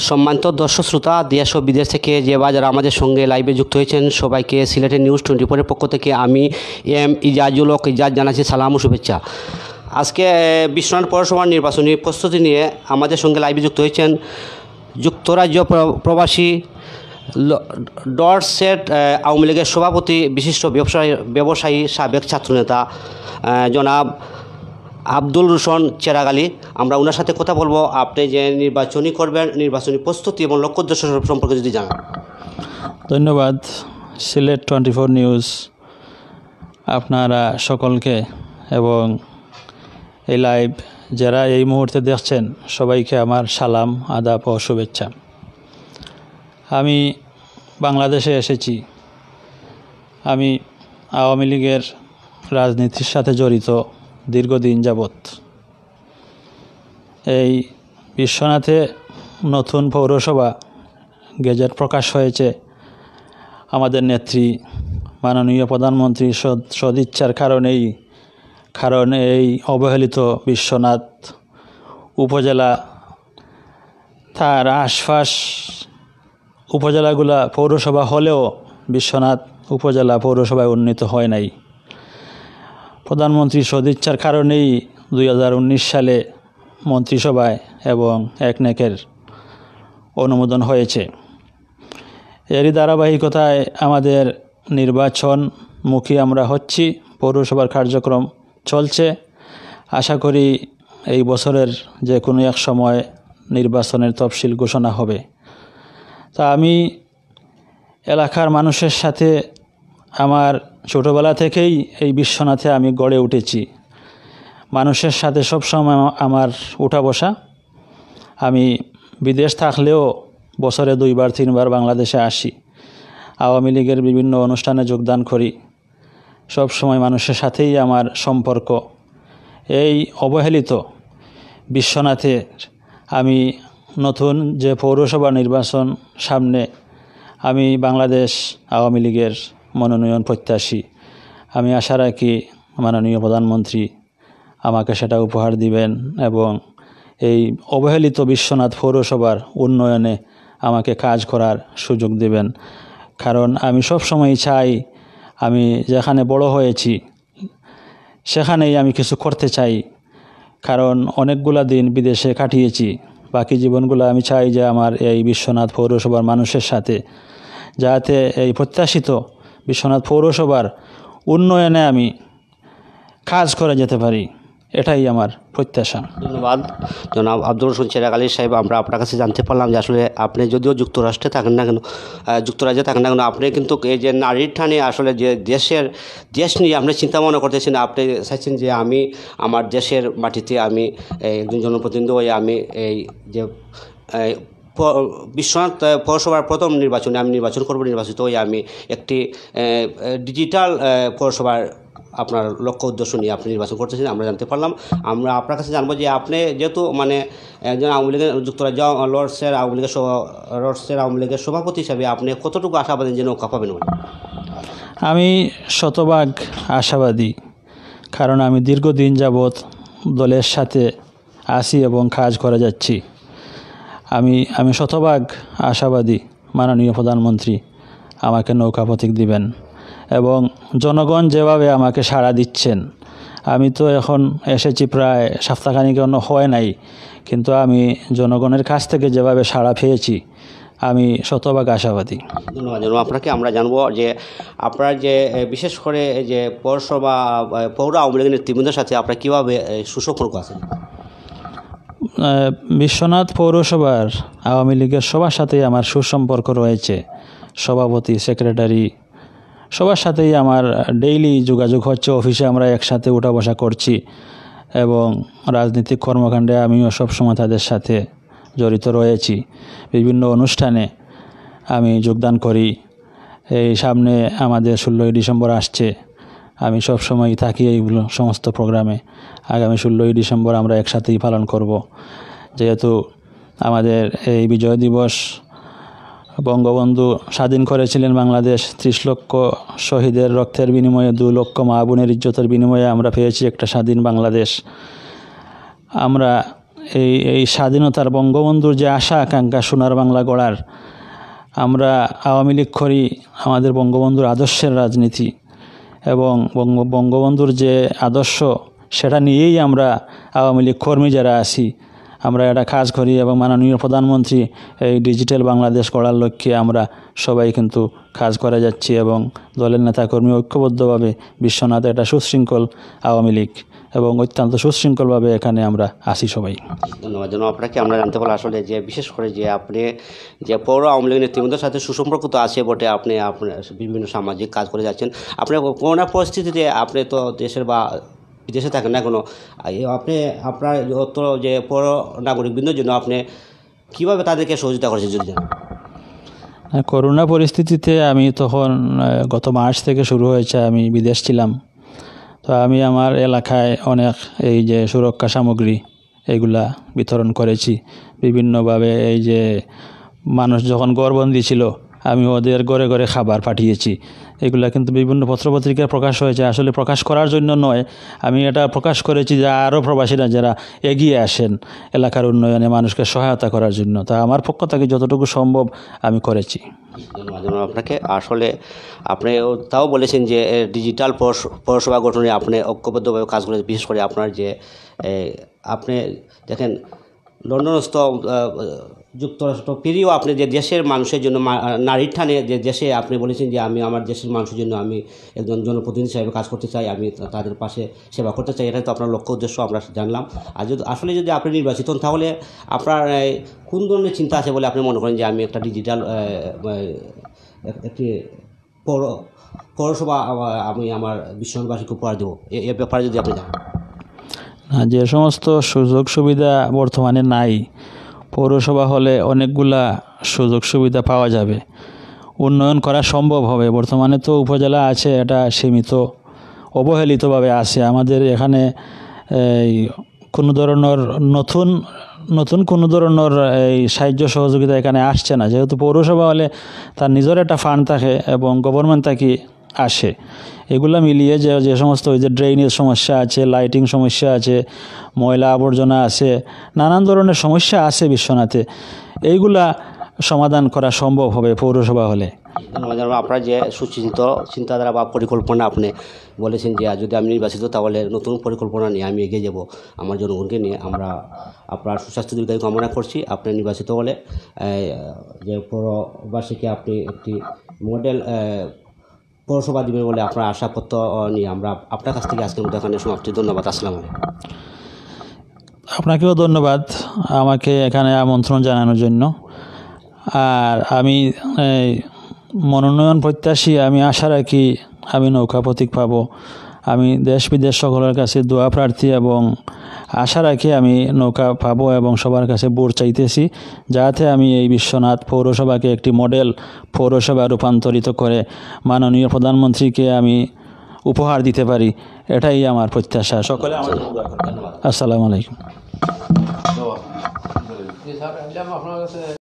সম্মানিত দর্শক শ্রোতা, দেশ ও বিদেশ থেকে যে যারা আমাদের সঙ্গে লাইভে যুক্ত হয়েছেন সবাইকে সিলেটের নিউজ 24-এর পক্ষ থেকে আমি ইজাজুল হক ইজাজ জানাচ্ছি সালাম ও শুভেচ্ছা। আজকে বিশ্বনাথ পৌরসভার নির্বাচনী প্রস্তুতি নিয়ে আমাদের সঙ্গে লাইভে যুক্ত হয়েছেন যুক্তরাজ্য প্রবাসী ডরসেট আওয়ামী লীগের সভাপতি, বিশিষ্ট ব্যবসায়ী সাবেক ছাত্রনেতা জনাব আব্দুল রোশন চেরাগ আলী। আমরা ওনার সাথে কথা বলবো। আপনি যে নির্বাচনী করবেন, নির্বাচনী প্রস্তুতি এবং লক্ষ্য উদ্দেশ্য সম্পর্কে যদি জানান। ধন্যবাদ সিলেট 24 নিউজ আপনারা সকলকে, এবং এই লাইভ যারা এই মুহূর্তে দেখছেন সবাইকে আমার সালাম, আদাব ও শুভেচ্ছা। আমি বাংলাদেশে এসেছি। আমি আওয়ামী লীগের রাজনীতির সাথে জড়িত দীর্ঘদিন যাবৎ। এই বিশ্বনাথে নতুন পৌরসভা গেজেট প্রকাশ হয়েছে আমাদের নেত্রী মাননীয় প্রধানমন্ত্রী সদিচ্ছার কারণ এই অবহেলিত বিশ্বনাথ উপজেলা, তার আশপাশ উপজেলাগুলা পৌরসভা হলেও বিশ্বনাথ উপজেলা পৌরসভায় উন্নীত হয় নাই। প্রধানমন্ত্রী সদিচ্ছার কারণেই 2019 সালে মন্ত্রিসভায় এবং একনেকের অনুমোদন হয়েছে। এরই ধারাবাহিকতায় আমাদের নির্বাচনমুখী আমরা হচ্ছি। পৌরসভার কার্যক্রম চলছে। আশা করি এই বছরের যে কোনো এক সময় নির্বাচনের তফসিল ঘোষণা হবে। তা আমি এলাকার মানুষের সাথে আমার ছোটোবেলা থেকেই এই বিশ্বনাথে আমি গড়ে উঠেছি। মানুষের সাথে সবসময় আমার উঠা বসা। আমি বিদেশ থাকলেও বছরে 2-3 বার বাংলাদেশে আসি। আওয়ামী লীগের বিভিন্ন অনুষ্ঠানে যোগদান করি। সব সময় মানুষের সাথেই আমার সম্পর্ক। এই অবহেলিত বিশ্বনাথে আমি নতুন যে পৌরসভা নির্বাচন সামনে, আমি বাংলাদেশ আওয়ামী লীগের মনোনয়ন প্রত্যাশী। আমি আশা রাখি মাননীয় প্রধানমন্ত্রী আমাকে সেটা উপহার দিবেন এবং এই অবহেলিত বিশ্বনাথ পৌরসভার উন্নয়নে আমাকে কাজ করার সুযোগ দিবেন। কারণ আমি সব সময় চাই, আমি যেখানে বড় হয়েছি সেখানেই আমি কিছু করতে চাই। কারণ অনেকগুলা দিন বিদেশে কাটিয়েছি। বাকি জীবনগুলো আমি চাই যে আমার এই বিশ্বনাথ পৌরসভার মানুষের সাথে যাতে এই প্রত্যাশিত বিশ্বনাথ পৌরসভার উন্নয়নে আমি কাজ করে যেতে পারি, এটাই আমার প্রত্যাশা। ধন্যবাদ জনাব আব্দুল রোশন চেরাগ আলী সাহেব। আমরা আপনার কাছে জানতে পারলাম যে আসলে আপনি যদিও যুক্তরাষ্ট্রে থাকেন না কেন, যুক্তরাজ্যে থাকেন না কেন, আপনি কিন্তু এই যে নারীর টানে আসলে যে দেশ নিয়ে আপনি চিন্তা ভাবনা করতেছেন। আপনি চাইছেন যে আমি আমার দেশের মাটিতে আমি একজন জনপ্রতিনিধি হয়ে আমি এই যে বিশ্বনাথ পৌরসভার প্রথম নির্বাচনে আমি নির্বাচন করব, নির্বাচিত হয়ে আমি একটি ডিজিটাল পৌরসভার আপনার লক্ষ্য উদ্দেশ্য নিয়ে আপনি নির্বাচন করতেছেন, আমরা জানতে পারলাম। আমরা আপনার কাছে জানবো যে আপনি যেহেতু মানে একজন আওয়ামী লীগের যুক্তরাজ্য লর্ডসের আওয়ামী লীগের সভাপতি হিসাবে আপনি কতটুকু আশাবাদী যে নৌকা পাবেন? আমি শতভাগ আশাবাদী, কারণ আমি দীর্ঘদিন যাবৎ দলের সাথে আছি এবং কাজ করে যাচ্ছি। আমি শতভাগ আশাবাদী মাননীয় প্রধানমন্ত্রী আমাকে নৌকা প্রতীক দিবেন এবং জনগণ যেভাবে আমাকে সাড়া দিচ্ছেন। আমি তো এখন এসেছি প্রায় সপ্তাহখানিক হয় নাই, কিন্তু আমি জনগণের কাছ থেকে যেভাবে সাড়া পেয়েছি আমি শতভাগ আশাবাদী। ধন্যবাদ আপনাকে। আমরা জানবো যে আপনার যে বিশেষ করে যে পৌর আওয়ামী লীগের নেতৃবৃন্দের সাথে আপনার কীভাবে সুসম্পর্ক আছে? বিশ্বনাথ পৌরসভার আওয়ামী লীগের সবার সাথেই আমার সুসম্পর্ক রয়েছে। সভাপতি, সেক্রেটারি সবার সাথেই আমার ডেইলি যোগাযোগ হচ্ছে। অফিসে আমরা একসাথে উঠা বসা করছি এবং রাজনৈতিক কর্মকাণ্ডে আমিও সবসময় তাদের সাথে জড়িত রয়েছি। বিভিন্ন অনুষ্ঠানে আমি যোগদান করি। এই সামনে আমাদের 16ই ডিসেম্বর আসছে, আমি সবসময় থাকি এইগুলো সমস্ত প্রোগ্রামে। আগামী 16ই ডিসেম্বর আমরা একসাথেই পালন করব। যেহেতু আমাদের এই বিজয় দিবস বঙ্গবন্ধু স্বাধীন করেছিলেন বাংলাদেশ, 30 লক্ষ শহীদের রক্তের বিনিময়ে, 2 লক্ষ মা বোনের ইজ্জতের বিনিময়ে আমরা পেয়েছি একটা স্বাধীন বাংলাদেশ। আমরা এই স্বাধীনতার বঙ্গবন্ধুর যে আশা আকাঙ্ক্ষা সোনার বাংলা গড়ার, আমরা আওয়ামী লীগ করি আমাদের বঙ্গবন্ধুর আদর্শের রাজনীতি এবং বঙ্গবন্ধুর যে আদর্শ সেটা নিয়েই আমরা আওয়ামী লীগ কর্মী যারা আছি আমরা এটা কাজ করি এবং মাননীয় প্রধানমন্ত্রী এই ডিজিটাল বাংলাদেশ গড়ার লক্ষ্যে আমরা সবাই কিন্তু কাজ করে যাচ্ছি এবং দলের নেতাকর্মী ঐক্যবদ্ধভাবে বিশ্বনাথ একটা সুশৃঙ্খল আওয়ামী লীগ এবং অত্যন্ত সুশৃঙ্খলভাবে এখানে আমরা আসি সবাই। ধন্যবাদ জন্য আপনাকে। আমরা জানতে পারলাম আসলে যে বিশেষ করে যে আপনি যে পৌর আওয়ামী লীগ নেতৃবৃন্দের সাথে সুসম্পর্ক তো আছে বটে, আপনি আপনার বিভিন্ন সামাজিক কাজ করে যাচ্ছেন। আপনি কোনো পরিস্থিতিতে আপনি তো দেশের বা বিদেশে থাকেন না কোনো, আপনি আপনার যত যে পৌর নাগরিকবৃন্দের জন্য আপনি কীভাবে তাদেরকে সহযোগিতা করেছেন যদি জানেন? করোনা পরিস্থিতিতে আমি তখন গত মার্চ থেকে শুরু হয়েছে, আমি বিদেশ ছিলাম। তো আমি আমার এলাকায় অনেক এই যে সুরক্ষা সামগ্রী এগুলা বিতরণ করেছি বিভিন্নভাবে। এই যে মানুষ যখন ঘরবন্দি ছিল আমি ওদের ঘরে ঘরে খাবার পাঠিয়েছি। এগুলা কিন্তু বিভিন্ন পত্রপত্রিকায় প্রকাশ হয়েছে, আসলে প্রকাশ করার জন্য নয়, আমি এটা প্রকাশ করেছি যে আরও প্রবাসীরা যারা এগিয়ে আসেন এলাকার উন্নয়নে মানুষকে সহায়তা করার জন্য, তা আমার পক্ষ থেকে যতটুকু সম্ভব আমি করেছি। ধন্যবাদ আপনাকে। আসলে আপনি তাও বলেছেন যে ডিজিটাল পৌরসভা গঠনে আপনি ঐক্যবদ্ধভাবে কাজ করে, বিশেষ করে আপনার যে আপনি দেখেন লন্ডনস্থ যুক্তরাষ্ট্র পেরিয়েও আপনি যে দেশের মানুষের জন্য নারীর টানে যে দেশে আপনি বলেছেন যে আমি আমার দেশের মানুষের জন্য আমি একজন জনপ্রতিনিধি হিসাবে কাজ করতে চাই, আমি তাদের পাশে সেবা করতে চাই, এটাই তো আপনার লক্ষ্য উদ্দেশ্য আমরা জানলাম। আর যদি আসলে যদি আপনি নির্বাচিত হন তাহলে আপনার কোন ধরনের চিন্তা আছে বলে আপনি মনে করেন যে আমি একটা ডিজিটাল একটি পৌরসভা আমি আমার বিশ্ববাসীকে উপহার দেবো, এ ব্যাপারে যদি আপনি জানেন? যে সমস্ত সুযোগ সুবিধা বর্তমানে নাই, পৌরসভা হলে অনেকগুলা সুযোগ সুবিধা পাওয়া যাবে, উন্নয়ন করা সম্ভব হবে। বর্তমানে তো উপজেলা আছে, এটা সীমিত অবহেলিতভাবে আছে। আমাদের এখানে কোনো ধরনের নতুন কোনো ধরনের এই সাহায্য সহযোগিতা এখানে আসছে না। যেহেতু পৌরসভা হলে তার নিজের একটা ফান্ড থাকে এবং গভর্নমেন্ট থেকে আসে, এগুলো মিলিয়ে যে সমস্ত ওই যে ড্রেনেজ সমস্যা আছে, লাইটিং সমস্যা আছে, ময়লা আবর্জনা আছে, নানান ধরনের সমস্যা আছে বিশ্বনাথে, এইগুলা সমাধান করা সম্ভব হবে পৌরসভা হলে। ধন্যবাদ। আপনার যে সুচিন্তিত চিন্তাধারা বা পরিকল্পনা আপনি বলেছেন যে যদি আমি নির্বাচিত তাহলে নতুন পরিকল্পনা নিয়ে আমি এগিয়ে যাব আমার জনগণকে নিয়ে, আমরা আপনার সুস্বাস্থ্য দীর্ঘায়ু কামনা করছি। আপনি নির্বাচিত হলে যে পৌরবাসীকে আপনি একটি মডেল পৌরসভা দিবেন বলে আপনার আশাপত্র নিয়ে আমরা আপনার কাছ থেকে আজকের মতো এখানে সমাপ্তি। ধন্যবাদ। আসসালামু আলাইকুম। আপনাকেও ধন্যবাদ আমাকে এখানে আমন্ত্রণ জানানোর জন্য। আর আমি মনোনয়ন প্রত্যাশী, আমি আশা রাখি আমি নৌকা প্রতীক পাব। আমি দেশ বিদেশ সকলের কাছে দোয়া প্রার্থী এবং আশা রাখি আমি নৌকা পাবো এবং সবার কাছে ভোট চাইতেছি, যাতে আমি এই বিশ্বনাথ পৌরসভাকে একটি মডেল পৌরসভা রূপান্তরিত করে মাননীয় প্রধানমন্ত্রীকে আমি উপহার দিতে পারি, এটাই আমার প্রত্যাশা। সকলে আমার জন্য দোয়া করবেন। আসসালামু আলাইকুম।